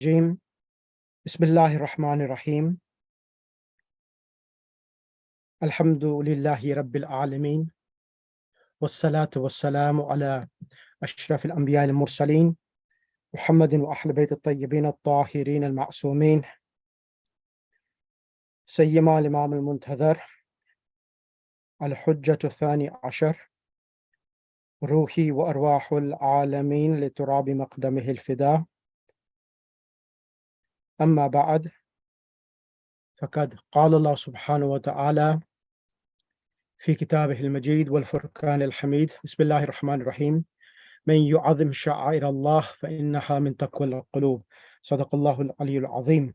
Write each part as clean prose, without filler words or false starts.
الرجيم بسم الله الرحمن الرحيم الحمد لله رب العالمين والصلاة والسلام على أشرف الأنبياء المرسلين محمد وأهل بيت الطيبين الطاهرين المعصومين سيما الإمام المنتظر الحجة الثاني عشر روحي وأرواح العالمين لتراب مقدمه الفداء أما بعد فقد قال الله سبحانه وتعالى في كتابه المجيد والفرقان الحميد بسم الله الرحمن الرحيم من يعظم شعائر الله فإنها من تقوى القلوب صدق الله العلي العظيم.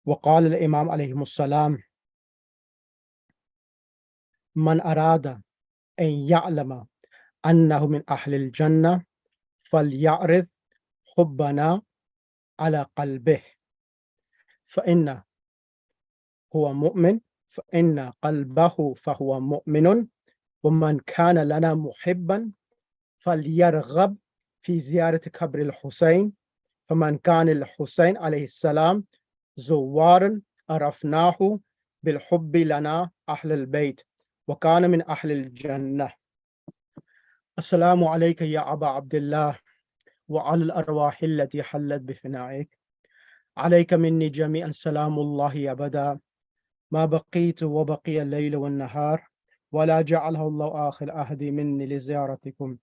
وقال الإمام عليه السلام من أراد أن يعلم أنه من أهل الجنة فليعرض حبنا على قلبه فإن هو مؤمن فإن قلبه فهو مؤمن ومن كان لنا محبا فليرغب في زيارة قبر الحسين فمن كان الحسين عليه السلام زوارا عرفناه بالحب لنا أهل البيت وكان من أهل الجنة. السلام عليك يا أبا عبد الله وعلى الأرواح التي حلت بفنائك عليك مني جميعا سلام الله أبدا ما بقيت وبقي الليل والنهار ولا جعله الله آخر عهدي مني لزيارتكم.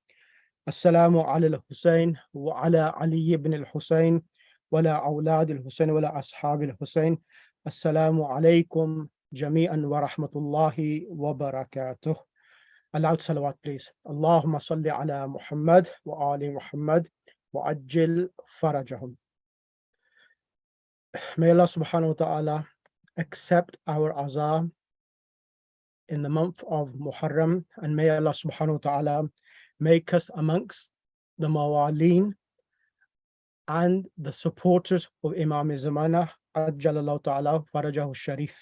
السلام على الحسين وعلى علي بن الحسين ولا أولاد الحسين ولا أصحاب الحسين. السلام عليكم جميعا ورحمة الله وبركاته. Allowed salawat please. Allahumma salli ala Muhammad wa ali Muhammad wa ajil farajahum. May Allah subhanahu wa ta'ala accept our azam in the month of Muharram, and may Allah subhanahu wa ta'ala make us amongst the mawaleen and the supporters of Imam Zamana Ajjalallahu ta'ala farajahu sharif.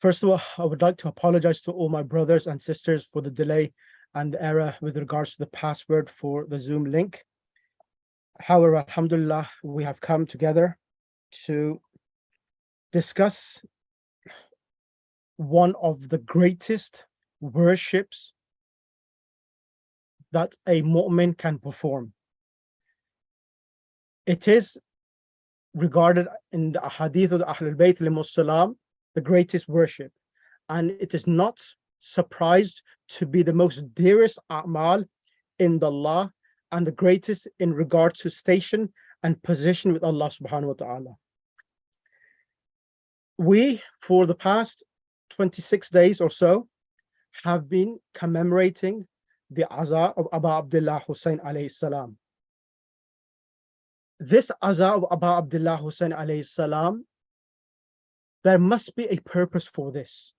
First of all, I would like to apologize to all my brothers and sisters for the delay and the error with regards to the password for the Zoom link. However, alhamdulillah, we have come together to discuss one of the greatest worships that a mu'min can perform. It is regarded in the hadith of the Ahlul Bayt al-Salam the greatest worship, and it is not surprised to be the most dearest a'mal in the Allah and the greatest in regard to station and position with Allah subhanahu wa ta'ala. We, for the past 26 days or so, have been commemorating the Aza of Abu Abdullah Hussayn alayhi salam. This Aza of Abu Abdullah Hussayn alayhi salam, there must be a purpose for this.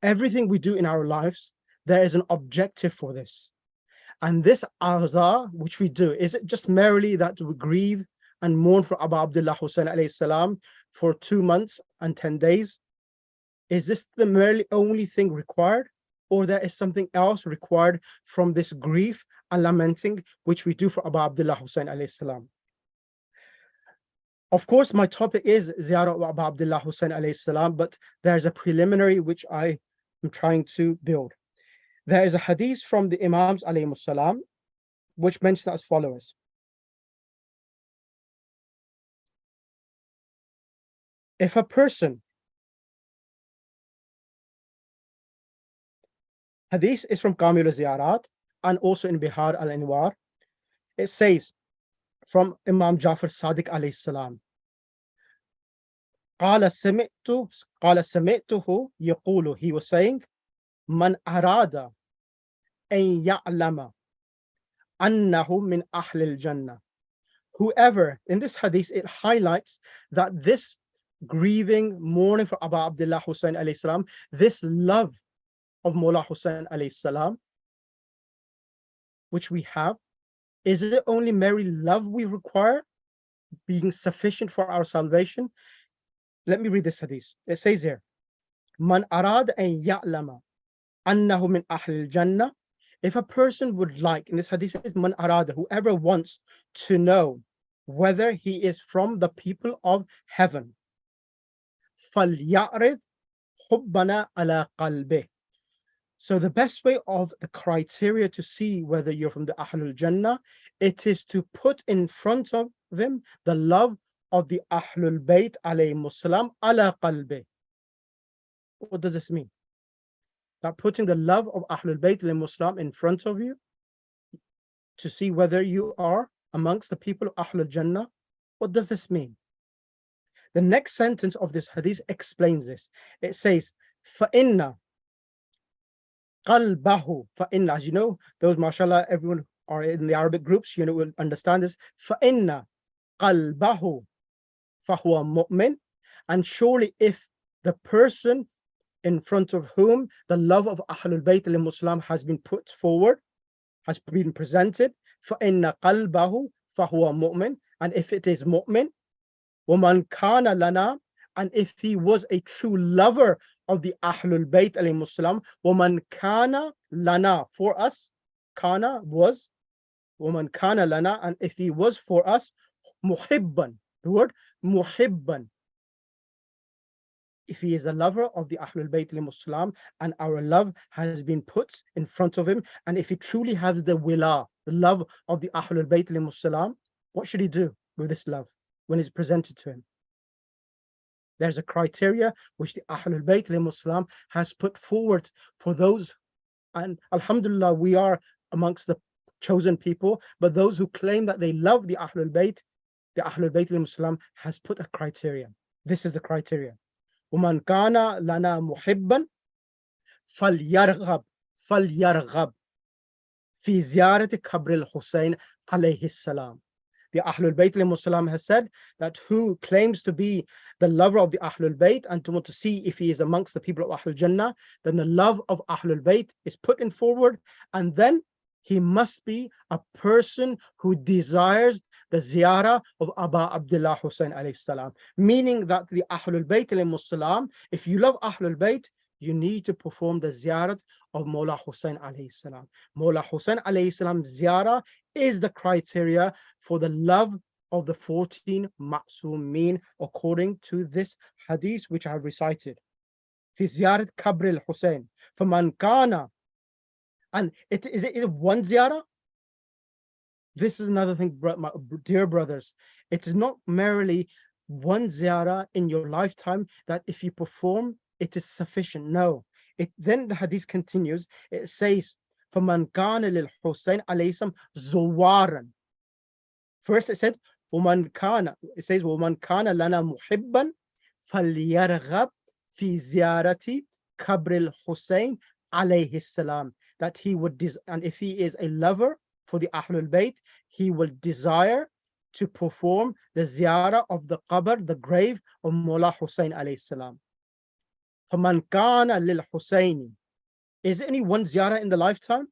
Everything we do in our lives, there is an objective for this. And this Aza, which we do, is it just merely that we grieve and mourn for Abu Abdullah Hussayn alayhi salam for 2 months and 10 days? Is this the merely only thing required? Or there is something else required from this grief and lamenting which we do for Abu Abdullah Hussayn alayhi salam? Of course, my topic is Ziyarat of Abu Abdullah Hussayn alayhi salam, but there's a preliminary which I am trying to build. There is a hadith from the Imams alayhi salam which mentions as follows. If a person, hadith is from Kamil Ziyarat and also in Bihar al-Anwar, it says from Imam Jafar Sadiq alayhi salam, قال سمعته يقول, he was saying, من أراد أن يعلم أنه من أهل الجنة. Whoever, in this hadith, it highlights that this grieving, mourning for Abu Abdullah Hussayn alayhi salam, this love of Mawla Hussayn alayhi salam, which we have, is it only merely love we require, being sufficient for our salvation? Let me read this hadith. It says here, Man arad an ya'lama annahu min ahl al-jannah. If a person would like, in this hadith says, man arada, whoever wants to know whether he is from the people of heaven, فَلْيَعْرِضْ حُبَّنَا عَلَى قَلْبِهِ. So the best way of the criteria to see whether you're from the Ahlul Jannah, it is to put in front of them the love of the Ahlul Bayt alayhimus salam ala qalbi. What does this mean? That putting the love of Ahlul Bayt alayhimus salam in front of you to see whether you are amongst the people of Ahlul Jannah. What does this mean? The next sentence of this hadith explains this. It says, فَإِنَّ قَلْبَهُ. فَإِنَّ, as you know, those, mashallah, everyone are in the Arabic groups, you know, will understand this. فَإِنَّ قَلْبَهُ فَهُوَ مُؤْمِنٌ. And surely if the person in front of whom the love of Ahlul Bayt al-Muslim has been put forward, has been presented, فَإِنَّ قَلْبَهُ فَهُوَ مُؤْمِنٌ. And if it is mu'min, وَمَنْ كَانَ لَنَا, and if he was a true lover of the Ahlul Bayt alayhimus salam, وَمَنْ كَانَ لَنَا, for us, kana was, وَمَنْ كَانَ لَنَا, and if he was for us, muhibban, the word muhibban, if he is a lover of the Ahlul Bayt alayhimus salam, and our love has been put in front of him, and if he truly has the wila, the love of the Ahlul Bayt alayhimus salam, what should he do with this love when it's presented to him? There's a criteria which the Ahlul Bayt alayhimus salam has put forward for those, and alhamdulillah, we are amongst the chosen people, but those who claim that they love the Ahlul Bayt alayhimus salam has put a criteria. This is the criteria. وَمَنْ كَانَ لَنَا مُحِبًّا فَلْيَرْغَبْ فِي زِيَارَةِ قَبْرِ الْحُسَيْنِ عَلَيْهِ السَّلَامِ. The Ahlul Bayt alayhimus salam has said that who claims to be the lover of the Ahlul Bayt and to want to see if he is amongst the people of Ahlul Jannah, then the love of Ahlul Bayt is put in forward, and then he must be a person who desires the ziara of Aba Abdullah Hussayn alayhi salam. Meaning that the Ahlul Bayt alayhimus salam, if you love Ahlul Bayt, you need to perform the ziyarat of Mawla Hussayn alayhi salam. Mawla Hussayn alayhi salam's ziyara is the criteria for the love of the 14 ma'soomeen according to this hadith which I have recited. في زيارة قبر الحسين فمن كان, and is it one ziyarah? This is another thing, my dear brothers. It is not merely one ziyarah in your lifetime that if you perform, it is sufficient. No. Then the hadith continues. It says, فَمَنْ كَانَ لِلْحُسَيْنِ عَلَيْهِ زُوَارًا. First it said, وَمَنْ كَانَ, it says, وَمَنْ كَانَ لَنَا مُحِبًّا فَلْيَرْغَبْ فِي زِيَارَةِ قَبْرِ الْحُسَيْنِ عَلَيْهِ السَّلَامِ. That he would, and if he is a lover for the Ahlul Bayt, he will desire to perform the ziyarah of the qabr, the grave of Mawla Hussayn alayhi salam. فَمَنْ كَانَ لِلْحُسَيْنِ. Is there any one ziyarah in the lifetime?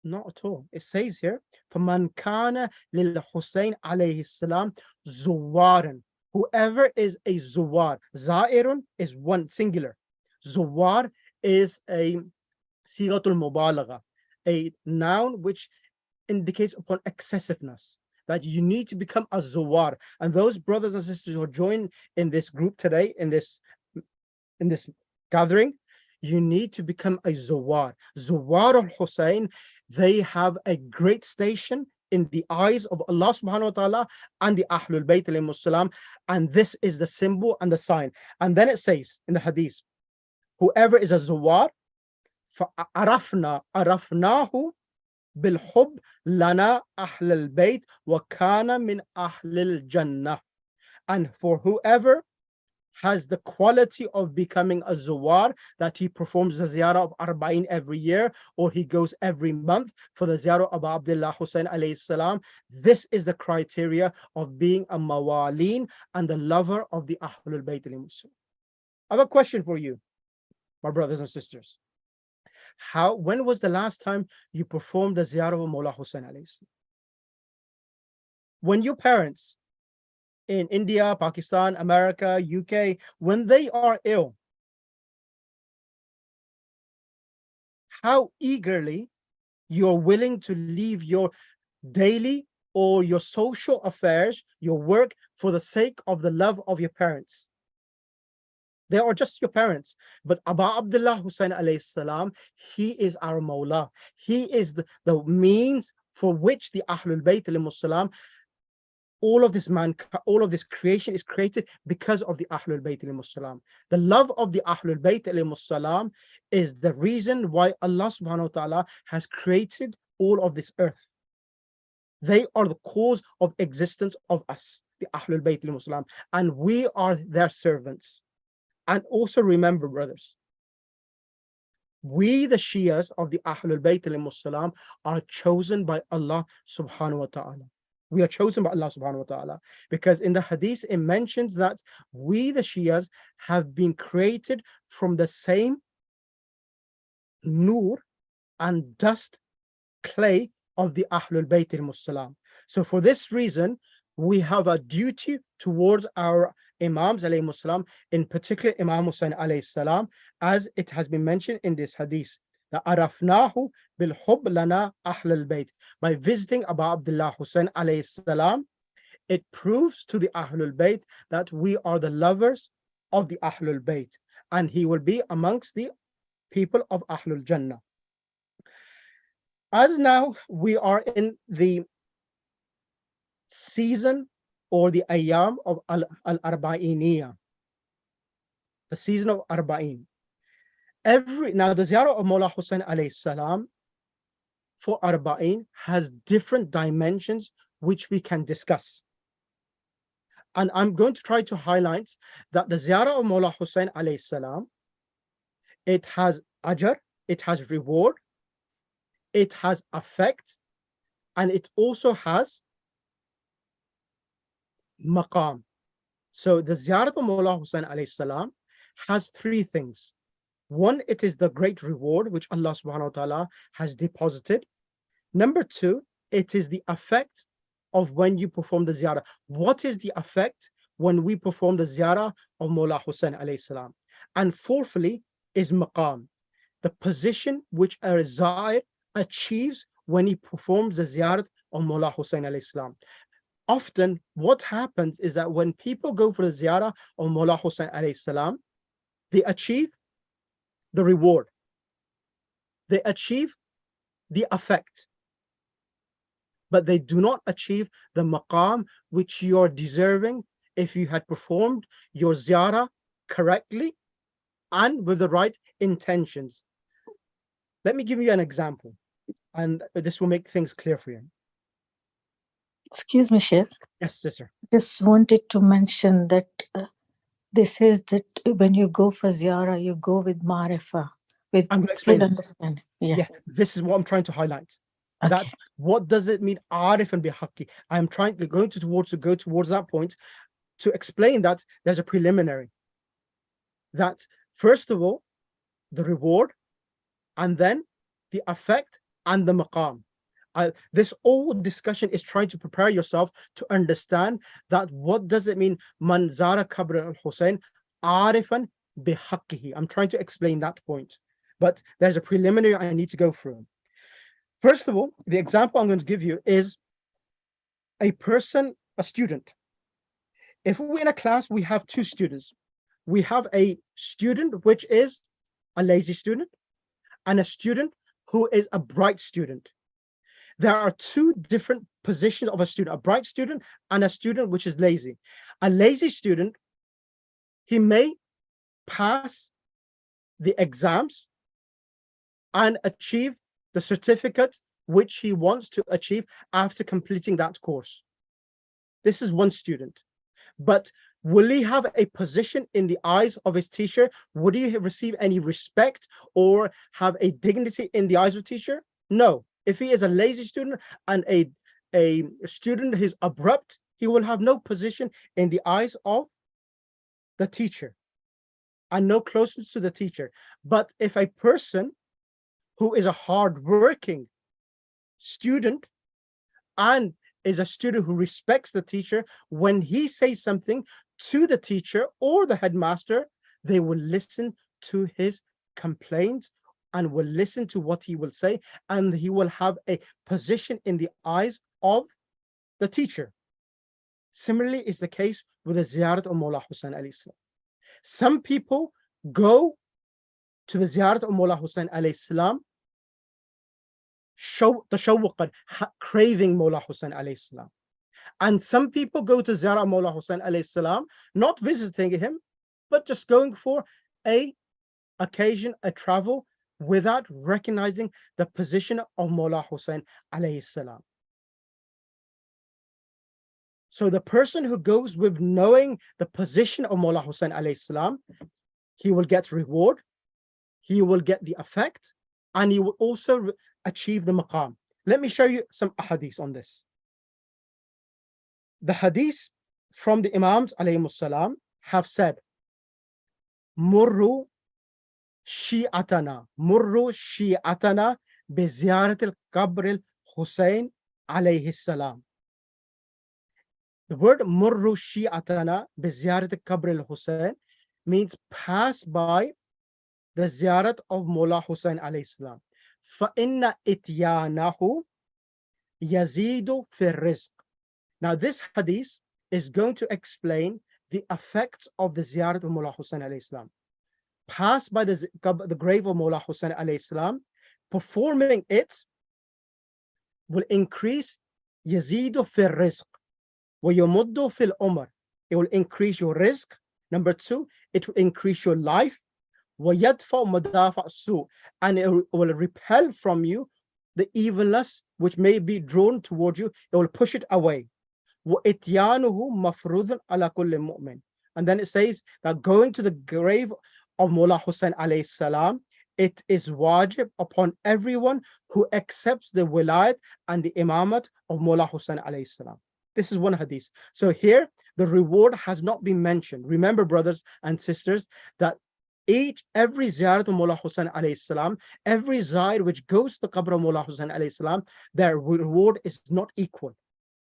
Not at all. It says here, فَمَنْ كَانَ لِلْحُسَيْنِ عَلَيْهِ السَّلَامِ زُوَّارًا. Whoever is a zuwar, za'irun is one, singular. Zuwar is a sigatul mubalagha, a noun which indicates upon excessiveness, that you need to become a zuwar. And those brothers and sisters who join in this group today, in this gathering, you need to become a zuwar. Zuwar al-Hussayn, they have a great station in the eyes of Allah subhanahu wa ta'ala and the Ahlul Bayt alayhimus salam, and this is the symbol and the sign. And then it says in the hadith, whoever is a zuwar, عرفناه بالحب لنا أهل البيت وكان من أهل الجنة. And for whoever has the quality of becoming a zuwar, that he performs the ziyarah of Arba'in every year, or he goes every month for the ziyarah of Abdullah Hussayn alayhi salam, this is the criteria of being a mawalin and the lover of the Ahlul Bayt al-Muslim. I have a question for you, my brothers and sisters. When was the last time you performed the ziyarah of Mawla Hussayn alayhi salam? When your parents in India, Pakistan, America, UK, when they are ill, how eagerly you're willing to leave your daily or your social affairs, your work, for the sake of the love of your parents. They are just your parents. But Abu Abdullah Hussayn alayhi salam, he is our Mawla. He is the means for which the Ahlul Bayt alayhi salam, all of this creation is created because of the Ahlul Bayt alayhi salam. The love of the Ahlul Bayt alayhi salam is the reason why Allah subhanahu wa ta'ala has created all of this earth. They are the cause of existence of us, the Ahlul Bayt alayhi salam, and we are their servants. And also remember, brothers, we the Shias of the Ahlul Bayt alayhi salam are chosen by Allah subhanahu wa ta'ala. We are chosen by Allah subhanahu wa ta'ala, because in the hadith it mentions that we the Shias have been created from the same nur and dust, clay of the Ahlul Bayt alayhi salam. So for this reason, we have a duty towards our Imams alayhi salam, in particular Imam Hussayn alayhi salam, as it has been mentioned in this hadith. The arafnahu bil hub lana ahlul bayt. By visiting Abu Abdullah Hussayn alayhi salam, it proves to the Ahlul Bayt that we are the lovers of the Ahlul Bayt, and he will be amongst the people of Ahlul Jannah. As now we are in the season or the ayam of al-arba'iniyah, the season of Arba'in. Now the ziyarah of Mawla Hussayn alayhi salam for Arba'in has different dimensions which we can discuss. And I'm going to try to highlight that the ziyarah of Mawla Hussayn alayhi salam, it has ajr, it has reward, it has effect, and it also has maqam. So the ziyarat of Mawla Hussayn alayhi salam has three things. One, it is the great reward which Allah subhanahu wa ta'ala has deposited. Number two, it is the effect of when you perform the ziyarah. What is the effect when we perform the ziyarah of Mawla Hussayn alayhi salam? And fourthly is maqam, the position which a zair achieves when he performs the ziyarat of Mawla Hussayn alayhi salam. Often what happens is that when people go for the ziyarah of Mawla Hussayn alayhi salam, they achieve the reward, they achieve the effect, but they do not achieve the maqam which you are deserving if you had performed your ziyarah correctly and with the right intentions. Let me give you an example, and this will make things clear for you. Excuse me, Sheikh. Yes, sister. Just wanted to mention that this is that when you go for ziyarah, you go with marifa, with full understanding. Yeah, this is what I'm trying to highlight. Okay. That what does it mean, arif and bihaqi? I'm trying to go towards that point to explain that there's a preliminary. That first of all, the reward, and then the effect and the maqam. This whole discussion is trying to prepare yourself to understand that what does it mean, man zara qabr al-Hussayn arifan bihaqqihi. I'm trying to explain that point, but there's a preliminary I need to go through. First of all, the example I'm going to give you is a student. If we're in a class, we have two students. We have a student which is a lazy student and a student who is a bright student. There are two different positions of a student, a bright student and a student which is lazy. A lazy student, he may pass the exams and achieve the certificate which he wants to achieve after completing that course. This is one student. But will he have a position in the eyes of his teacher? Would he receive any respect or have a dignity in the eyes of teacher? No. If he is a lazy student and a student who is abrupt, he will have no position in the eyes of the teacher and no closeness to the teacher. But if a person who is a hardworking student and is a student who respects the teacher, when he says something to the teacher or the headmaster, they will listen to his complaints and will listen to what he will say, and he will have a position in the eyes of the teacher. Similarly is the case with the ziyarat of Mawla Hussayn alayhi salam. Some people go to the ziyarat of Mawla Hussayn alayhi salam tashawwuqan, craving Mawla Hussayn alayhi salam. And some people go to ziyarah of Mawla Hussayn alayhi salam, not visiting him, but just going for a occasion, a travel, without recognizing the position of Mawla Hussayn alayhi salam. So the person who goes with knowing the position of Mawla Hussayn alayhi salam, he will get reward, he will get the effect, and he will also achieve the maqam. Let me show you some hadith on this. The hadith from the Imams alayhi salam have said, Murru shi'atana bi ziyarat al-qabr al-Hussayn alayhi salam. The word Murru shi'atana bi ziyarat al-qabr al-Hussayn means pass by the ziyarat of Mawla Hussayn alayhi salam. فَإِنَّ إِتْيَانَهُ يَزِيدُ فِي الرِّزْقِ. Now this hadith is going to explain the effects of the ziyarat of Mawla Hussayn alayhi salam. Pass by the grave of Mawla Hussayn alayhi salam, performing it will increase yazidu fil rizq wa yamuddu fil umr. It will increase your rizq. Number two, it will increase your life. Wa yadfa madafa su, and it will repel from you the evilness which may be drawn towards you. It will push it away. Wa ityanuhu mafrudun ala kulli mu'min. And then it says that going to the grave of Mawla Hussayn alayhi salam, it is wajib upon everyone who accepts the wilayat and the imamat of Mawla Hussayn alayhi salam. This is one hadith. So here, the reward has not been mentioned. Remember, brothers and sisters, that every ziyarat of Mawla Hussayn alayhi salam, every zayr which goes to the qabr of Mawla Hussayn alayhi salam, their reward is not equal.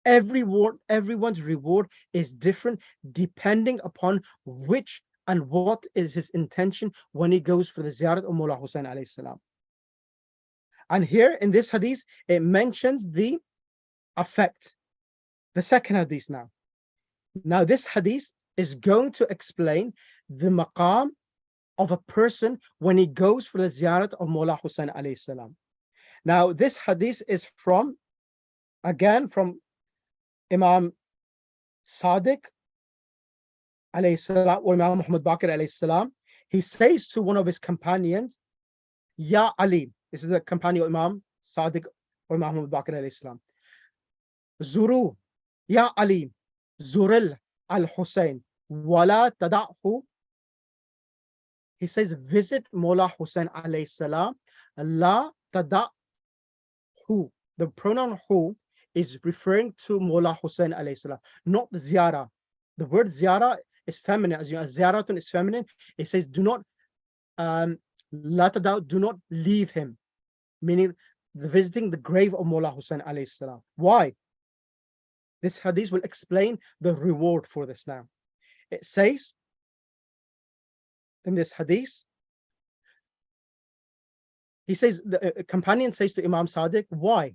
Everyone's reward is different depending upon which and what is his intention when he goes for the ziyarat of Mawla Hussayn alayhi salam. And here in this hadith, it mentions the effect. The second hadith now. Now this hadith is going to explain the maqam of a person when he goes for the ziyarat of Mawla Hussayn alayhi salam. Now this hadith is from Imam Sadiq alayhi salam, or Imam Muhammad Baqir alayhi salam. He says to one of his companions, Ya Ali. This is a companion of Imam Sadiq or Imam Muhammad Baqir alayhi salam. Zuru, Ya Ali, Zuril al-Hussayn, wala tada'hu. He says, visit Mawla Hussayn alayhi salam, la tada'hu. The pronoun hu is referring to Mawla Hussayn alayhi salam, not the ziara. The word ziara is feminine, as you know, ziyaratun is feminine. It says, do not do not leave him, meaning visiting the grave of Mawla Hussayn alayhi salam. Why? This hadith will explain the reward for this now. It says in this hadith, he says, the companion says to Imam Sadiq, why?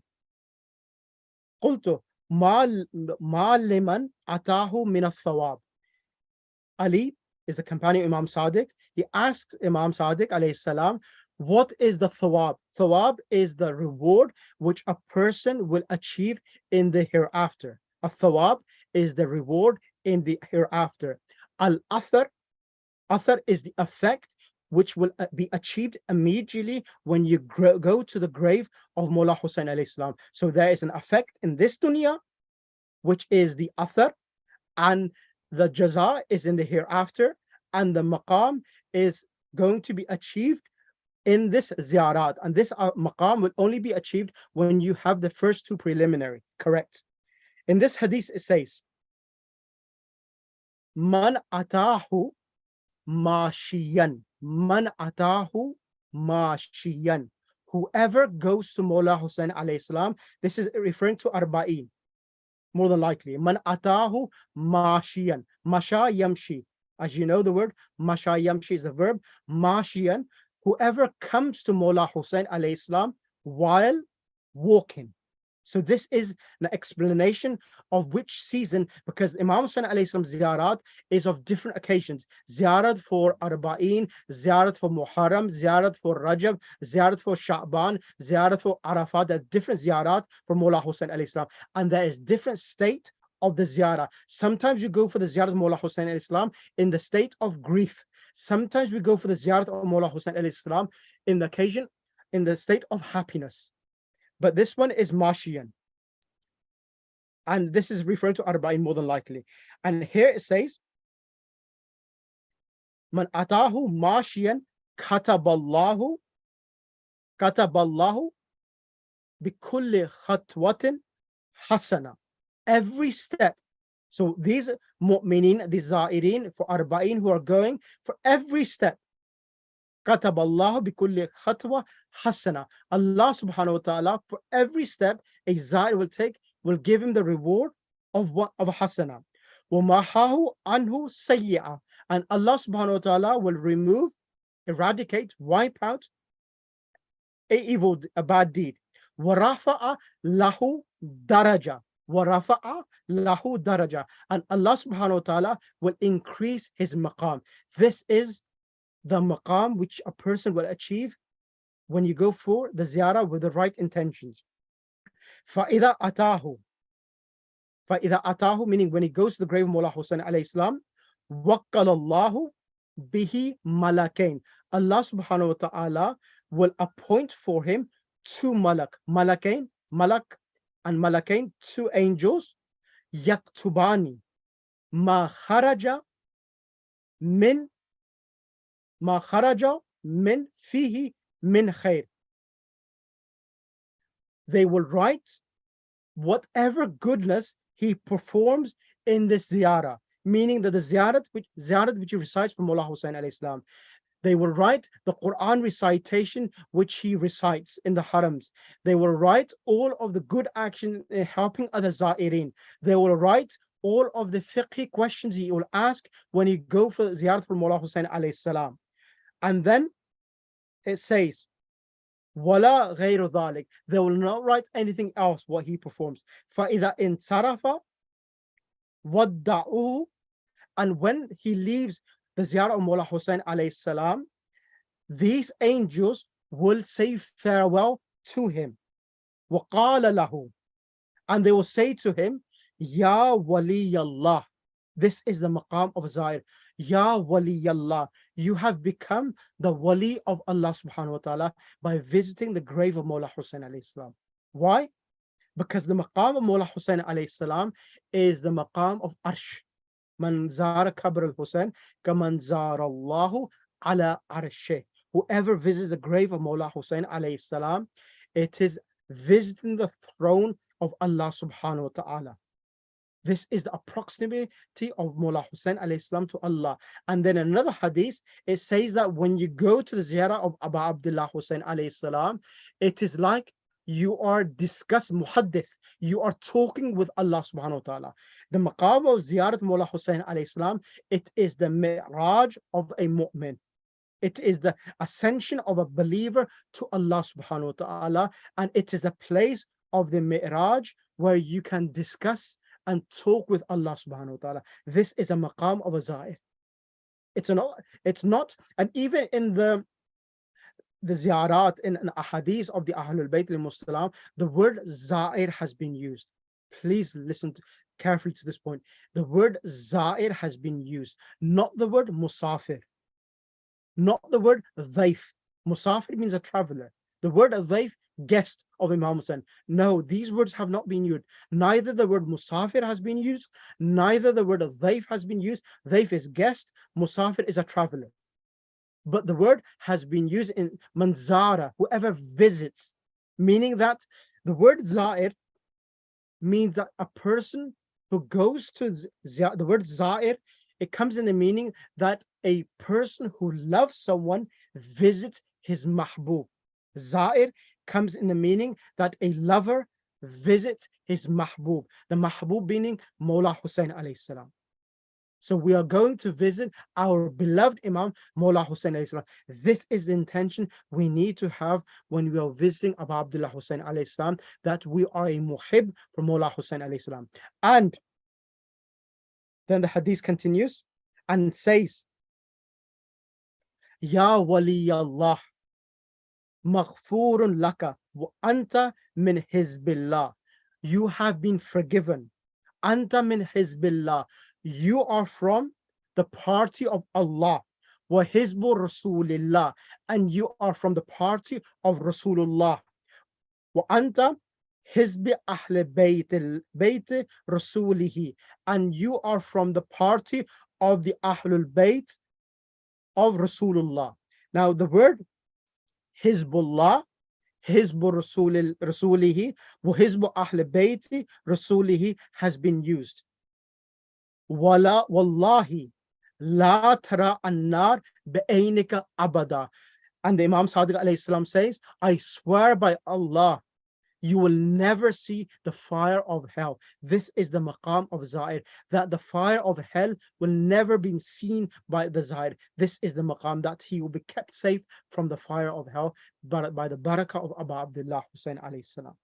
قلت ما لمن أتاه من الثواب. Ali is the companion of Imam Sadiq. He asks Imam Sadiq alayhi salam, what is the thawab? Thawab is the reward which a person will achieve in the hereafter. A thawab is the reward in the hereafter. Al-athar is the effect which will be achieved immediately when you go to the grave of Mawla Hussayn alayhi salam. So there is an effect in this dunya, which is the athar, and the jaza is in the hereafter, and the maqam is going to be achieved in this ziyarat. And this maqam will only be achieved when you have the first two preliminary, correct? In this hadith it says, Man atahu mashiyan. Man atahu mashiyan. Whoever goes to Mawla Hussayn alayhi salam, this is referring to Arba'in, more than likely. Man atahu mashiyan. Masha yamshi. As you know, the word masha yamshi is the verb. Mashiyan. whoever comes to Mawla Hussayn alayhi salam while walking. So this is an explanation of which season, because Imam Hussayn alayhi salam's ziyarat is of different occasions. Ziyarat for Arba'een, ziyarat for Muharram, ziyarat for Rajab, ziyarat for Sha'ban, ziyarat for Arafat. There are different ziyarat for Mawla Hussayn alayhi salam. And there is different state of the ziyarah. Sometimes you go for the ziyarat of Mawla Hussayn alayhi salam in the state of grief. Sometimes we go for the ziyarat of Mawla Hussayn alayhi salam in the occasion, in the state of happiness. But this one is Mashiyan. And this is referring to Arba'in more than likely. And here it says, Man atahu Mashiyan kataballahu bikulli khatwatin hasana. Every step. So these mu'minin, these za'irin for Arba'in who are going, for every step, kataballahu bikulli khatwa hasana. Allah subhanahu wa ta'ala, for every step a za'ir will take, will give him the reward of what, of a hasana. وَمَحَاهُ anhu sayyi'ah. And Allah subhanahu wa ta'ala will remove, eradicate, wipe out a bad deed. وَرَفَعَ lahu daraja. وَرَفَعَ lahu daraja. And Allah subhanahu wa ta'ala will increase his maqam. This is the maqam which a person will achieve when you go for the ziyarah with the right intentions. فَإِذَا أَتَاهُ, meaning when he goes to the grave of Mawla Hussayn alayhi salam, وَقَّلَ اللَّهُ bihi malakain. Allah subhanahu wa ta'ala will appoint for him two malak, malak and malakain, two angels, yaktubani ma kharaja min fihi min khair. They will write whatever goodness he performs in this ziyarah, meaning that the ziyarat which he recites from Mawla Hussayn alayhi salam. They will write the Quran recitation which he recites in the harams. They will write all of the good action in helping other za'irin. They will write all of the fiqh questions he will ask when he go for ziyarat from Mawla Hussayn alayhi salam. And then it says, Wala ghayru dhalik. They will not write anything else what he performs. فَإِذَا إِنْصَرَفَ وَدَّعُوهُ. And when he leaves the ziyarah of Mawla Hussayn alayhi salam, these angels will say farewell to him. وَقَالَ لَهُ. And they will say to him, Ya waliyallah. This is the maqam of Zair. Ya waliyallah. You have become the wali of Allah subhanahu wa ta'ala by visiting the grave of Mawla Hussayn alayhi salam. Why? Because the maqam of Mawla Hussayn alayhi salam is the maqam of Arsh. Man zara qabr al-Hussayn kaman zara Allahu ala arshih. Whoever visits the grave of Mawla Hussayn alayhi salam, it is visiting the throne of Allah subhanahu wa ta'ala. This is the proximity of Mawla Hussayn alayhi salam to Allah. And then another hadith, it says that when you go to the ziyarah of Abu Abdullah Hussayn alayhi salam, it is like you are discussing muhaddith. You are talking with Allah subhanahu wa ta'ala. The maqam of ziyarat Mawla Hussayn alayhi salam, it is the mi'raj of a mu'min. It is the ascension of a believer to Allah subhanahu wa ta'ala. And it is a place of the mi'raj where you can discuss and talk with Allah subhanahu wa ta'ala. This is a maqam of a za'ir. It's not, and even in the ziyarat, in the ahadith of the Ahlul Bayt al-Muslim, the word za'ir has been used. Please listen carefully to this point. The word za'ir has been used, not the word musafir, not the word dhaif. Musafir means a traveler. The word dhaif, guest of Imam Hussain. No, these words have not been used. Neither the word musafir has been used, neither the word dhaif has been used. Dhaif is guest, musafir is a traveler. But the word has been used in manzara, whoever visits, meaning that the word za'ir means that a person who goes to the word za'ir, it comes in the meaning that a person who loves someone visits his mahbub. Za'ir comes in the meaning that a lover visits his mahbub. The mahbub meaning Mawla Hussayn alayhi salam. So we are going to visit our beloved Imam, Mawla Hussayn alayhi salam. This is the intention we need to have when we are visiting Abu Abdullah Hussayn alayhi salam, that we are a muhib for Mawla Hussayn alayhi salam. And then the hadith continues and says, Ya wali Allah, maghfurun laka wa anta min hizbillah. You have been forgiven. Anta min hizbillah. You are from the party of Allah. Wa hizbu Rasulillah. And you are from the party of Rasulullah. Wa anta hizbi ahl bayt Rasulihi. And you are from the party of the Ahlul Bayt of Rasulullah. Now the word Hizbullah, Hizbu Rasulihi, wa Hizbu Ahl Bayti Rasulihi has been used. Wala wallahi la tara an-nar bi'aynika abada. And the Imam Sadiq alayhi salam says, I swear by Allah, you will never see the fire of hell. This is the maqam of Zair, that the fire of hell will never be seen by the Zair. This is the maqam, that he will be kept safe from the fire of hell by the barakah of Abu Abdullah Hussayn alayhi salam.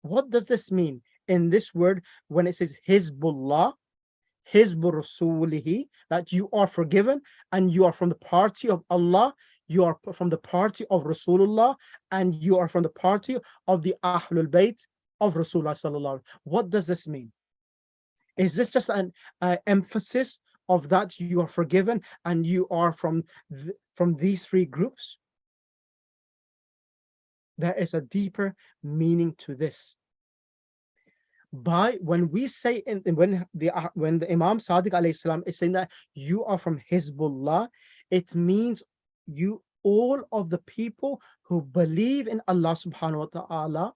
What does this mean in this word when it says Hizbullah, Hizbu Rasulihi, that you are forgiven and you are from the party of Allah, you are from the party of Rasulullah, and you are from the party of the Ahlul Bayt of Rasulullah sallallahu. What does this mean? Is this just an emphasis of that you are forgiven and you are from these three groups? There is a deeper meaning to this. When we say when the Imam Sadiq alayhi salam is saying that you are from Hizbullah, it means you, all of the people who believe in Allah subhanahu wa ta'ala,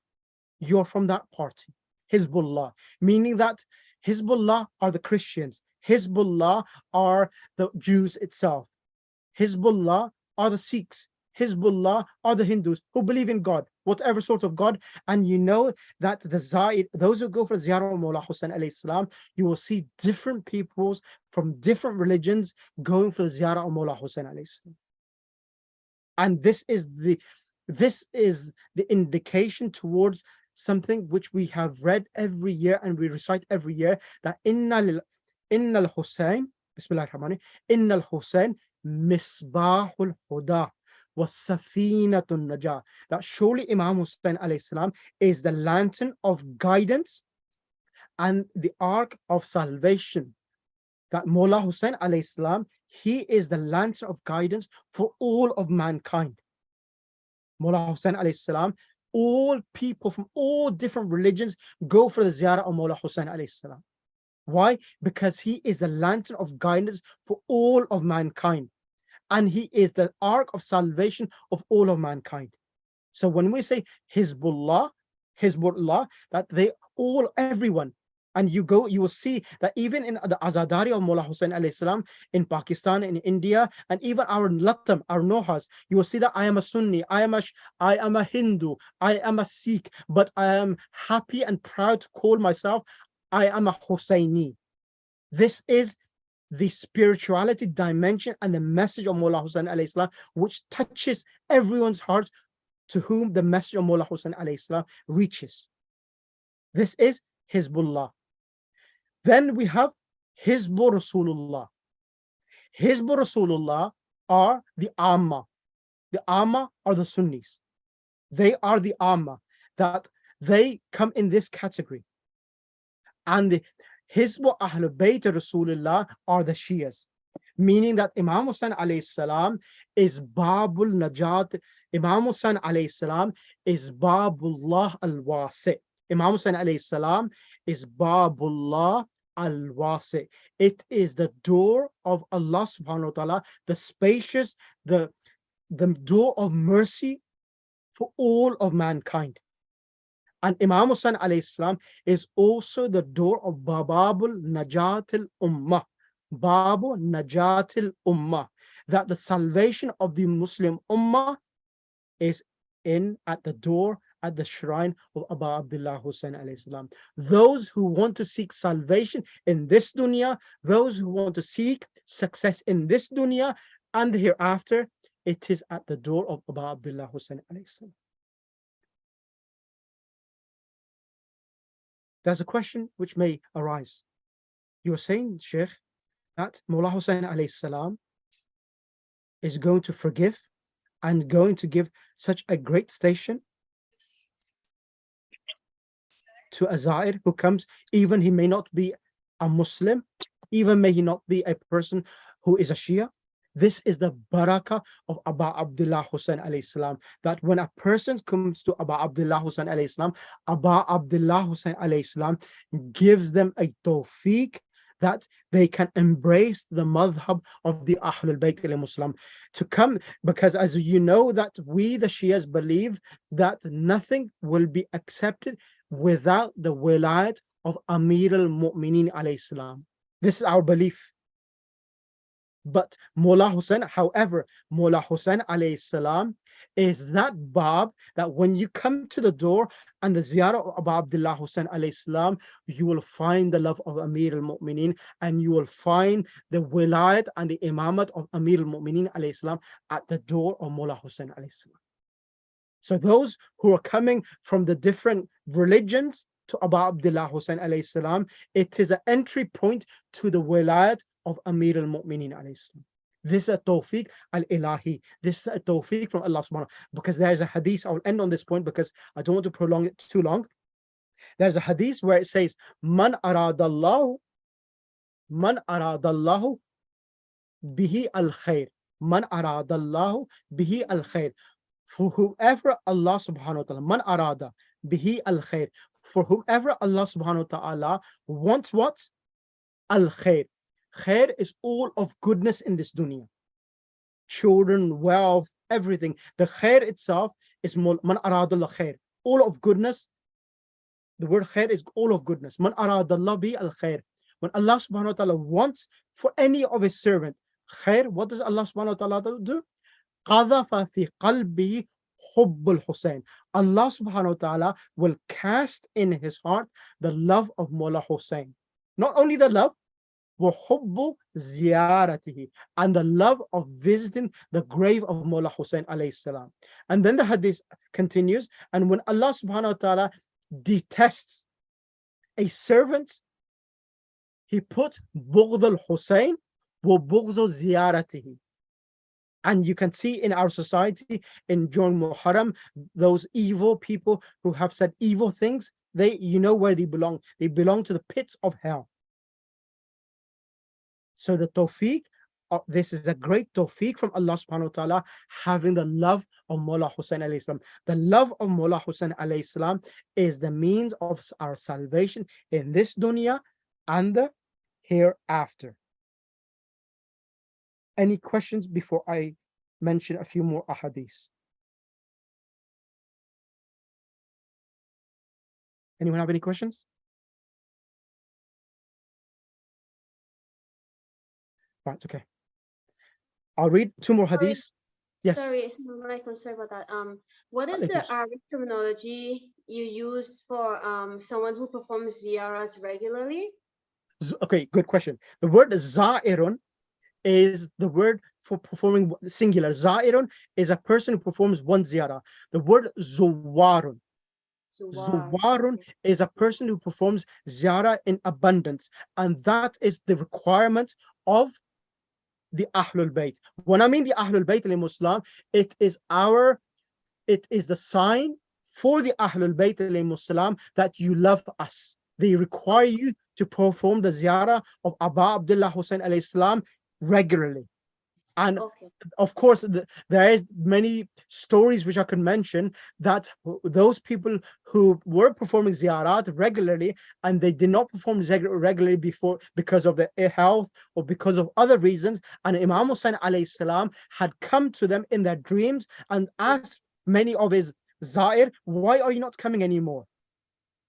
you're from that party, Hizbullah, meaning that Hizbullah are the Christians, Hizbullah are the Jews itself, Hizbullah are the Sikhs, Hizbullah are the Hindus who believe in God, whatever sort of God. And you know that the Zaid, those who go for Ziyarat of Mawla Hussayn alayhi salam, you will see different peoples from different religions going for the Ziyarat of Mawla Hussayn alayhi salam. And this is the indication towards something which we have read every year and we recite every year, that Innal Hussayn, Bismillah ar-Rahman, Innal Hussayn Misbahul Huda was Safinatun Najah, that surely Imam Hussayn alayhi salam is the lantern of guidance and the ark of salvation. That Mawla Hussayn alayhi salam, he is the lantern of guidance for all of mankind. Mawla Hussayn alayhi salam, all people from all different religions go for the Ziyarat of Mawla Hussayn alayhi salam. Why? Because he is the lantern of guidance for all of mankind. And he is the ark of salvation of all of mankind. So when we say Hizbullah, that they all, everyone, and you will see that even in the Azadari of Mawla Hussayn alayhi salam in Pakistan, in India, and even our Latam, our Nohas, you will see that I am a Sunni, I am a Hindu, I am a Sikh, but I am happy and proud to call myself, I am a Hussaini. This is the spirituality dimension and the message of Mawla Hussayn alayhi salam, which touches everyone's heart to whom the message of Mawla Hussayn alayhi salam reaches. This is Hizbullah. Then we have Hizbu Rasulullah. Hizbu Rasulullah are the Amma. The Amma are the Sunnis. They are the Amma, that they come in this category. And the Hizbu Ahlul Bayt Rasulullah are the Shias, meaning that Imam Hussayn alayhi salam is Babul Najat. Imam Hussayn alayhi salam is Babullah al-Wasi. Imam Hussayn alayhi salam is Babullah al-Wasi. It is the door of Allah subhanahu wa ta'ala, the spacious, the door of mercy for all of mankind. And Imam Hussayn alayhi salam is also the door of Babul Najatil Ummah. Babu Najatil Ummah, that the salvation of the Muslim Ummah is at the door at the shrine of Abu Abdullah Hussayn alayhi salam. Those who want to seek salvation in this dunya, those who want to seek success in this dunya and hereafter, it is at the door of Abu Abdullah Hussayn alayhi salam. There's a question which may arise. You are saying, Sheikh, that Mullah Hussayn alayhi salam is going to forgive and going to give such a great station to a Zair who comes, even he may not be a Muslim, even may he not be a person who is a Shia. This is the barakah of Abu Abdullah Hussayn alayhi salam, that when a person comes to Abu Abdullah Hussayn alayhi salam, Abu Abdullah Hussayn alayhi salam gives them a tawfiq that they can embrace the madhab of the Ahlul Bayt al-Muslim to come, because as you know that we the Shias believe that nothing will be accepted without the wilayat of Amir al-Mu'mineen alayhi salam. This is our belief. But Mullah Hussayn, however, Mullah Hussayn alayhi salam is that bab that when you come to the door and the ziyarah of Abu Abdullah Hussayn alayhi salam, you will find the love of Amir al-Mu'mineen, and you will find the wilayat and the imamat of Amir al-Mu'mineen alayhi salam at the door of Mullah Hussayn alayhi salam. So those who are coming from the different religions to Abu Abdullah Hussayn alayhi salam, it is an entry point to the wilayat of Amir al-Mu'mineen alayhi salam. This is a tawfiq al-ilahi. This is a tawfiq from Allah subhanahu wa ta'ala. Because there is a hadith, I will end on this point because I don't want to prolong it too long. There's a hadith where it says, Man aradallahu bihi al-khair. Man aradallahu bihi al-khair. For whoever Allah subhanahu wa ta'ala, man arada bihi al-khair. For whoever Allah subhanahu wa ta'ala wants what? Al-khair. Khair is all of goodness in this dunya. Children, wealth, everything. The khair itself is man aradallah khair. All of goodness. The word khair is all of goodness. Man aradallah bi al-khair. When Allah subhanahu wa ta'ala wants for any of his servant khair, what does Allah subhanahu wa ta'ala do? قَذَفَ فِي قَلْبِهِ حُبُّ الْحُسَيْنِ. Allah subhanahu wa ta'ala will cast in his heart the love of Mullah Hussayn. Not only the love, وَحُبُّ زِيَارَتِهِ, and the love of visiting the grave of Mullah Hussayn alayhi salam. And then the hadith continues, and when Allah subhanahu wa ta'ala detests a servant, he put بُغْضَ الْحُسَيْن وَبُغْضَ زِيَارَتِهِ. And you can see in our society, in during Muharram, those evil people who have said evil things, you know where they belong. They belong to the pits of hell. So the tawfiq, this is a great tawfiq from Allah subhanahu wa ta'ala, having the love of Mullah Hussayn alayhi salam. The love of Mullah Hussayn alayhi salam is the means of our salvation in this dunya and the hereafter. Any questions before I mention a few more ahadith? Anyone have any questions? Right, okay. I'll read two more hadiths. Yes. Sorry, sorry about that. What is the Arabic terminology you use for someone who performs ziyarat regularly? Okay, good question. The word za'irun is the word for performing singular. Za'irun is a person who performs one ziyarah. The word zuwarun. Zuwarun is a person who performs ziyarah in abundance, and that is the requirement of the Ahlul Bayt. When I mean the Ahlul Bayt al-Muslim, it is the sign for the Ahlul Bayt al-Muslim that you love us. They require you to perform the ziyarah of Abu Abdullah Hussayn alayhi salam regularly. And of course, there is many stories which I can mention that those people who were performing ziyarat regularly and they did not perform regularly before because of their health or because of other reasons, and Imam Hussayn alayhi salam had come to them in their dreams and asked many of his zair, why are you not coming anymore?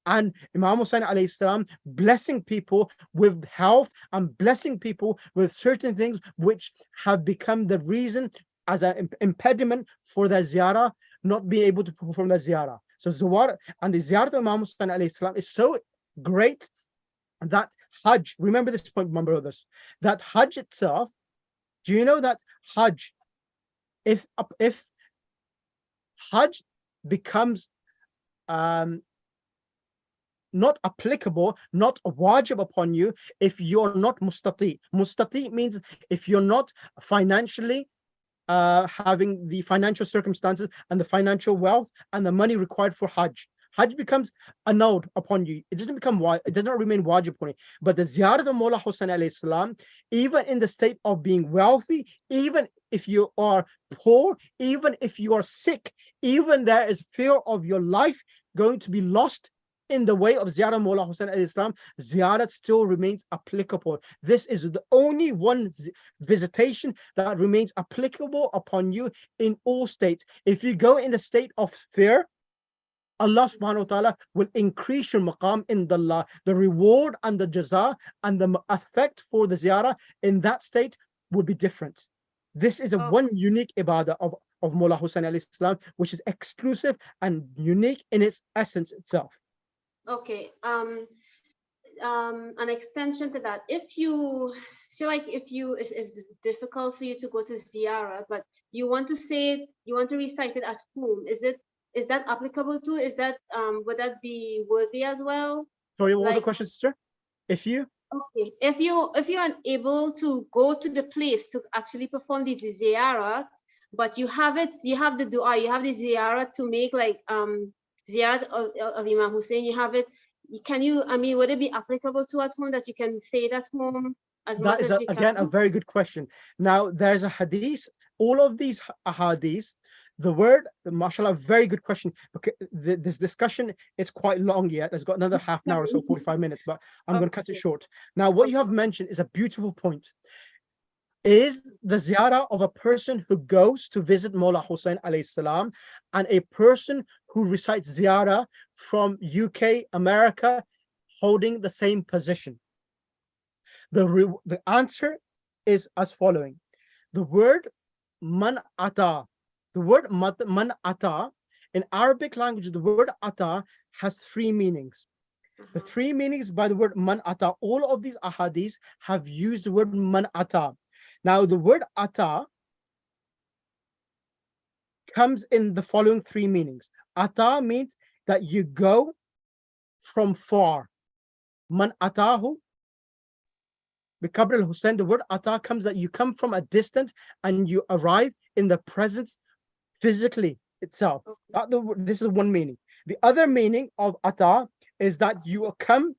And Imam Hussayn alayhi salam blessing people with health and blessing people with certain things which have become the reason as an impediment for the ziyarah, not being able to perform the ziyarah. So Zawar and the Ziyarat of Imam Hussayn alayhi salam is so great that Hajj, remember this point, my brothers, that Hajj itself, do you know that Hajj, if Hajj becomes not applicable, not wajib upon you, if you're not mustati. Mustati means if you're not financially having the financial circumstances and the financial wealth and the money required for Hajj. Hajj becomes annulled upon you. It doesn't become it does not remain wajib upon you. But the ziyarat of Mawla Hussayn alayhi salam, even in the state of being wealthy, even if you are poor, even if you are sick, even there is fear of your life going to be lost in the way of Ziyarat Mawla Hussayn alayhi salam, Ziyarat still remains applicable. This is the only one visitation that remains applicable upon you in all states. If you go in the state of fear, Allah subhanahu wa ta'ala will increase your maqam in the reward and the jaza and the effect for the ziyarah in that state will be different. This is a one unique ibadah of Mawla Hussayn alayhi salam, which is exclusive and unique in its essence itself. Okay. An extension to that, if you feel like it's difficult for you to go to ziyarah, but you want to say it, you want to recite it at home, is that applicable too? Is that would that be worthy as well? Sorry, what was the question, sister? If you're unable to go to the place to actually perform the ziyarah, but you have the dua, you have the ziyarah to make, like ziyarat of Imam Hussayn, you have it. Would it be applicable to at home, that you can say it at home as much as you can? Again, a very good question. Now, there's a hadith, all of these ahadith, the word, mashallah, very good question. Because this discussion is quite long yet. It's got another half an hour or so, 45 minutes, but I'm going to cut it short. Now, what you have mentioned is a beautiful point. Is the ziyarah of a person who goes to visit Mawla Hussayn alayhi salam and a person who recites ziyarah from UK, America, holding the same position? The answer is as following. The word man ata, man ata, in Arabic language, the word ata has three meanings. The three meanings by the word man ata, all of these ahadith have used the word man ata. Now, the word ata comes in the following three meanings. Ata means that you go from far. Man atahu Bikabr al-Hussayn, the word ata comes that you come from a distance and you arrive in the presence physically itself. This is one meaning. The other meaning of ata is that you come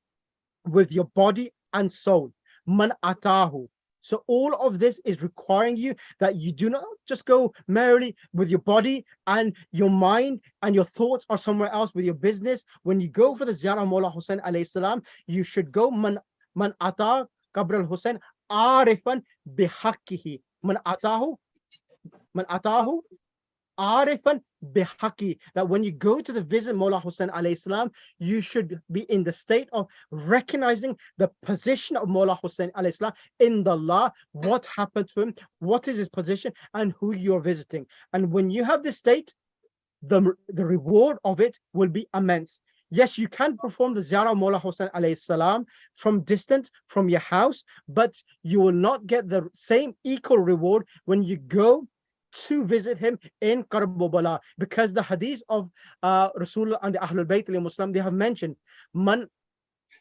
with your body and soul. Man atahu. So all of this is requiring you that you do not just go merely with your body and your mind and your thoughts are somewhere else with your business. When you go for the ziyarah of Mawla Hussayn alayhi salam, you should go man ata Qabr al-Hussayn arifan bihaqqihi. Man atahu arifan bihaqi, that when you go to the visit Mawla Hussayn alayhi salam, you should be in the state of recognizing the position of Mawla Hussayn alayhi salam in the law, what happened to him, what is his position, and who you're visiting. And when you have this state, the reward of it will be immense. Yes, you can perform the ziyarah of Mawla Hussayn alayhi salam from distant from your house, but you will not get the same equal reward when you go to visit him in Karbala, because the hadith of Rasulullah and the Ahlul Bayt al-Muslim, they have mentioned man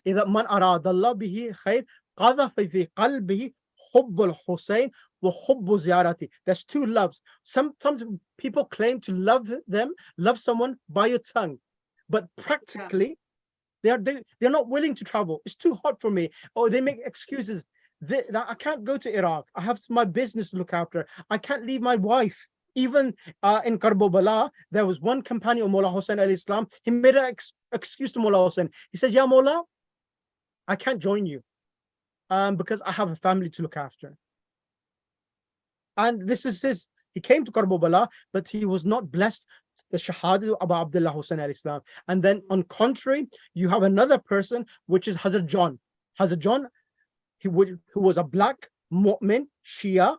aradallah bihi khair qadhafa fi qalbihi hubb al-Hussayn wa hubb ziyarati. There's two loves. Sometimes people claim to love someone by your tongue, but practically they're not willing to travel. It's too hot for me, or they make excuses. I can't go to Iraq. I have my business to look after. I can't leave my wife. Even in Karbala, there was one companion of Mawla Hussayn alayhi salam. He made an excuse to Mawla Hussayn. He says, "Ya Mawla, I can't join you because I have a family to look after." And this is his. He came to Karbala, but he was not blessed the Shahada of Abu Abdullah Hussayn alayhi salam. And then on contrary, you have another person, which is Hazrat John. Hazrat John, who was a black mu'min, Shia,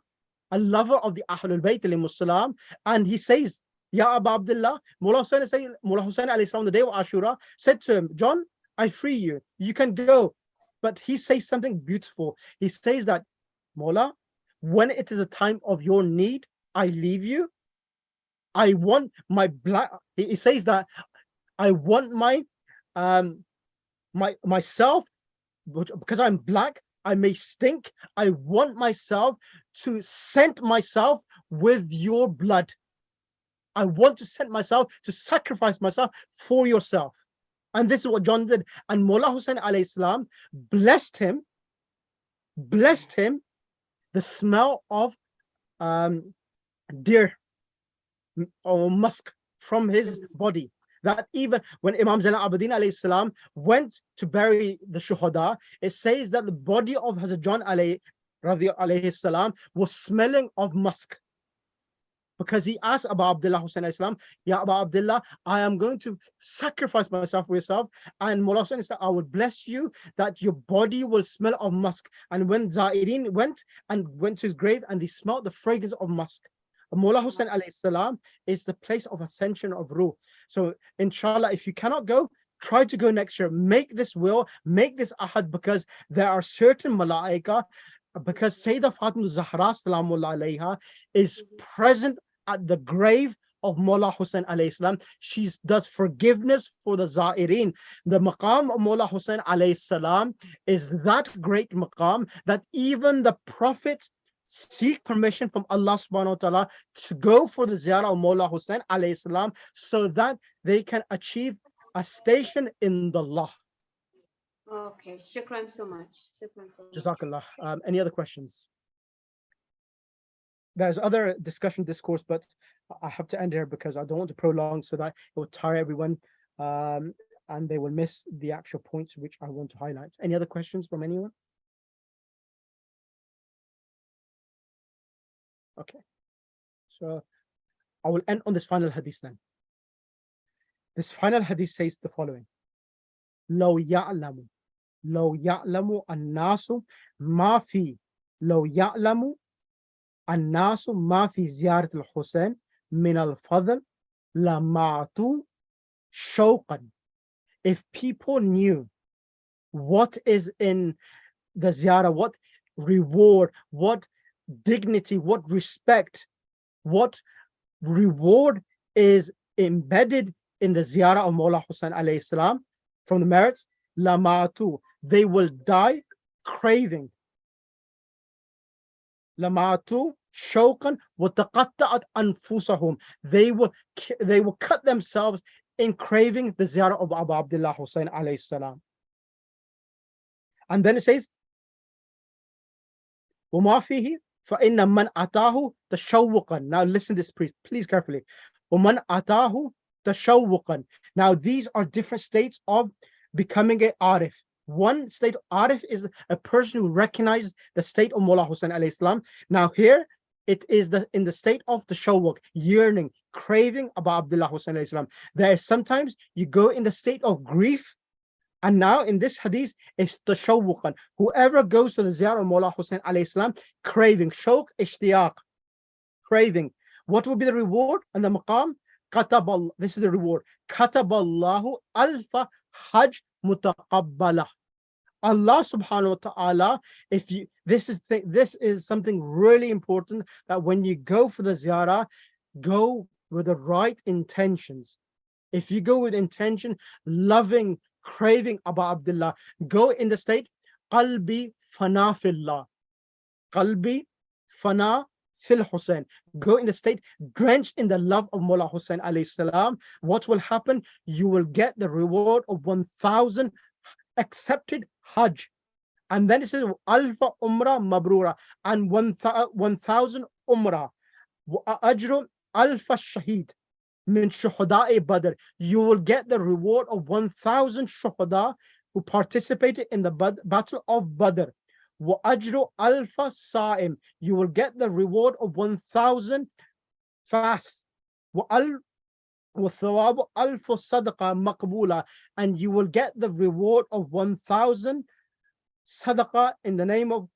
a lover of the Ahlul Bayt alayhimus salam, and he says Ya Abu Abdullah, Mullah Hussain alayhi salam, the day of Ashura, said to him, John, I free you. You can go. But he says something beautiful. He says that, Mullah, when it is a time of your need, I leave you. I want my black. He says that I want myself, because I'm black, I may stink. I want myself to scent myself with your blood. I want to scent myself, to sacrifice myself for yourself. And this is what John did. And Mullah Hussain alayhi salam blessed him, the smell of deer or musk from his body. That even when Imam Zain al-Abidin alayhi salam went to bury the shuhada, it says that the body of Hazrat John alayhi salam was smelling of musk. Because he asked Abu Abdullah Hussain alayhi salam, Ya Abu Abdullah, I am going to sacrifice myself for yourself. And Mullah Hussain said, I will bless you that your body will smell of musk. And when Za'irin went to his grave and they smelled the fragrance of musk. Mullah Hussain alayhi salam is the place of ascension of ruh. So inshallah, if you cannot go, try to go next year. Make this will, make this ahad, because there are certain malaika, because Sayyidah Fatima Zahra salamullah alayha is present at the grave of Mullah Hussain alayhi salam. She does forgiveness for the Za'irin. The maqam of Mullah Hussain alayhi salam is that great maqam that even the prophets seek permission from Allah subhanahu wa ta'ala to go for the ziyarah of Mullah Hussain alayhi salam, so that they can achieve a station in the Allah. Okay, shukran so much. Shukran so much. Jazakallah. Any other questions? There's other discourse, but I have to end here because I don't want to prolong so that it will tire everyone, and they will miss the actual points which I want to highlight. Any other questions from anyone? Okay, so I will end on this final hadith then. This final hadith says the following: لو يعلم الناس ما في لو يعلم الناس ما في زيارة الحسين من الفضل لمعتوا شوقا. If people knew what is in the ziyarah, what reward, what dignity, what respect, what reward is embedded in the ziyarah of Mullah Hussain alayhi salam from the merits, lamatu, they will die craving. Lamatu shawqan wa taqatta'at anfusahum, they will cut themselves in craving the ziyarah of Abu Abdullah Hussain alayhi salam. And then it says, وما فيه فإن من أتاه تشوقا. Now listen to this please carefully. ومن أتاه تشوقا. Now these are different states of becoming a arif. One state of arif is a person who recognizes the state of Mullah Hussain alayhi salam. Now here it is in the state of the tashawwuq, yearning, craving about Abdullah Hussain alayhi salam. There is sometimes you go in the state of grief. And now in this hadith, it's tashawwuqan. Whoever goes to the ziyarah of Mullah Hussain alayhi salam, craving, shawq, ishtiyaq, craving. What will be the reward? And the maqam, this is the reward. Kataballahu alfa hajj mutaqabbala. Allah subhanahu wa ta'ala, this is something really important, that when you go for the ziyarah, go with the right intentions. If you go with intention, loving, craving Abu Abdullah, go in the state qalbi fana fillah, qalbi fana fil Hussain, go in the state drenched in the love of Mullah Hussain alayhi salam. What will happen? You will get the reward of 1,000 accepted hajj. And then it says alfa umrah mabrura, and 1,000 umrah, wa ajru alfa shahid min shuhada'i Badr. You will get the reward of 1,000 shuhada who participated in the battle of Badr. Wa ajru alfa sa'im. You will get the reward of 1,000 fasts. Wa thawabu alfa sadaqa maqbula. And you will get the reward of 1,000 sadaqah in the name of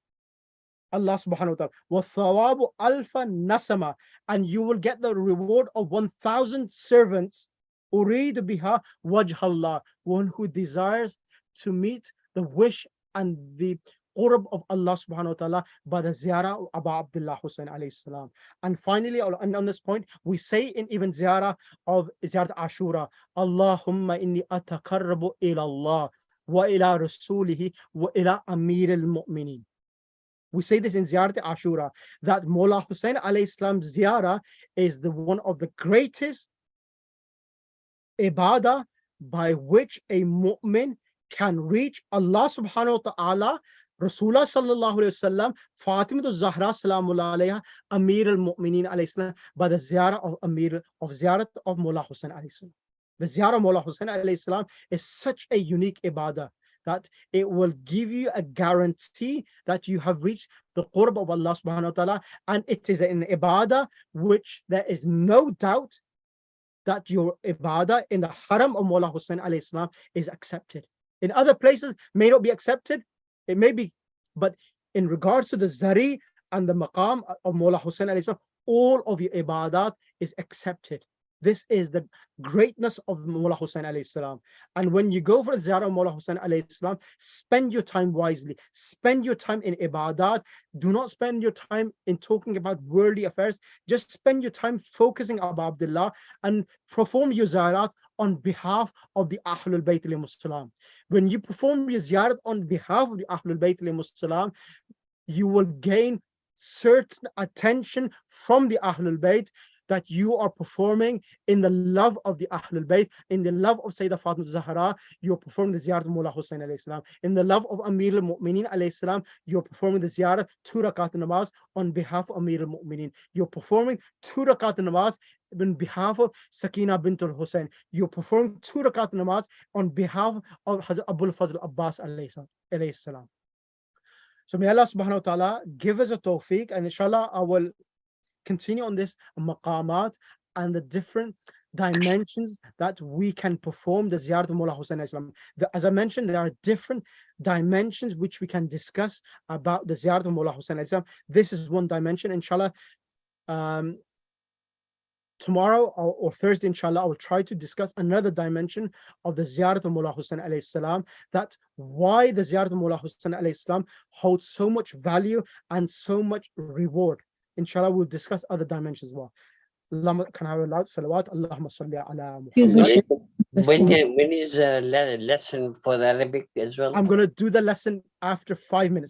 Allah subhanahu wa ta'ala, وَالثَّوَابُ أَلْفَ نَسَمَةٍ, and you will get the reward of 1,000 servants, أُرِيدُ بِهَا وَجْهَ اللَّهِ, one who desires to meet the wish and the qurb of Allah subhanahu wa ta'ala by the ziyara of Abu Abdullah Hussayn alayhi salam. And finally, on this point, we say in even ziyara of Ziyarat Ashura, Allahumma inni ataqarrabu ila Allah wa ila rasulihi wa ila amir al-mu'minin. We say this in Ziyarat Ashura, that Mawla Hussayn alayhi salam's ziyara is the one of the greatest ibadah by which a mu'min can reach Allah subhanahu wa ta'ala, Rasulullah sallallahu alayhi wasallam, Fatima Zahra salamullah alayha, Amir al-Mu'mineen alayhi salam, by the ziyarah of ziyarat of Mawla Hussayn alayhi salam. The ziyarah of Mawla Hussayn alayhi salam is such a unique ibadah that it will give you a guarantee that you have reached the qurb of Allah subhanahu wa ta'ala, and it is an ibadah which there is no doubt that your ibadah in the haram of Mawla Hussayn alayhi salam is accepted. In other places may not be accepted, it may be, but in regards to the zari and the maqam of Mawla Hussayn alayhi salam, all of your ibadat is accepted. This is the greatness of Mawla Hussayn alayhi salam. And when you go for the ziyarah of Mawla Hussayn alayhi salam, spend your time wisely. Spend your time in ibadat. Do not spend your time in talking about worldly affairs. Just spend your time focusing on Abu Abdullah and perform your ziyarat on behalf of the Ahlul Bayt alayhimus salam. When you perform your ziyarat on behalf of the Ahlul Bayt alayhimus salam, you will gain certain attention from the Ahlul Bayt, that you are performing in the love of the Ahlul Bayt, in the love of Sayyidah Fatima Zahra, you're performing the ziyarat of Mawla Hussayn alayhi salam. In the love of Amir al-Mu'mineen alayhi salam, you're performing the ziyarat 2 rakat namaz on behalf of Amir al-Mu'mineen. You're performing 2 rakat namaz on behalf of Sakina bint al-Hussayn. You're performing 2 rakat namaz on behalf of Hazrat Abul Fazl Abbas alayhi salam. So may Allah subhanahu wa ta'ala give us a tawfiq, and inshallah I will continue on this maqamat and the different dimensions that we can perform the ziyarat of Mawla Hussayn alayhi salam. As I mentioned, there are different dimensions which we can discuss about the ziyarat of Mawla Hussayn alayhi salam. This is one dimension. Inshallah, tomorrow or Thursday, inshallah, I will try to discuss another dimension of the ziyarat of Mawla Hussayn alayhi salam, that why the ziyarat of Mawla Hussayn alayhi salam holds so much value and so much reward. Inshallah, we'll discuss other dimensions as well. Can I have a loud salawat? Allahumma salli ala Muhammad. When is a lesson for the Arabic as well? I'm going to do the lesson after 5 minutes.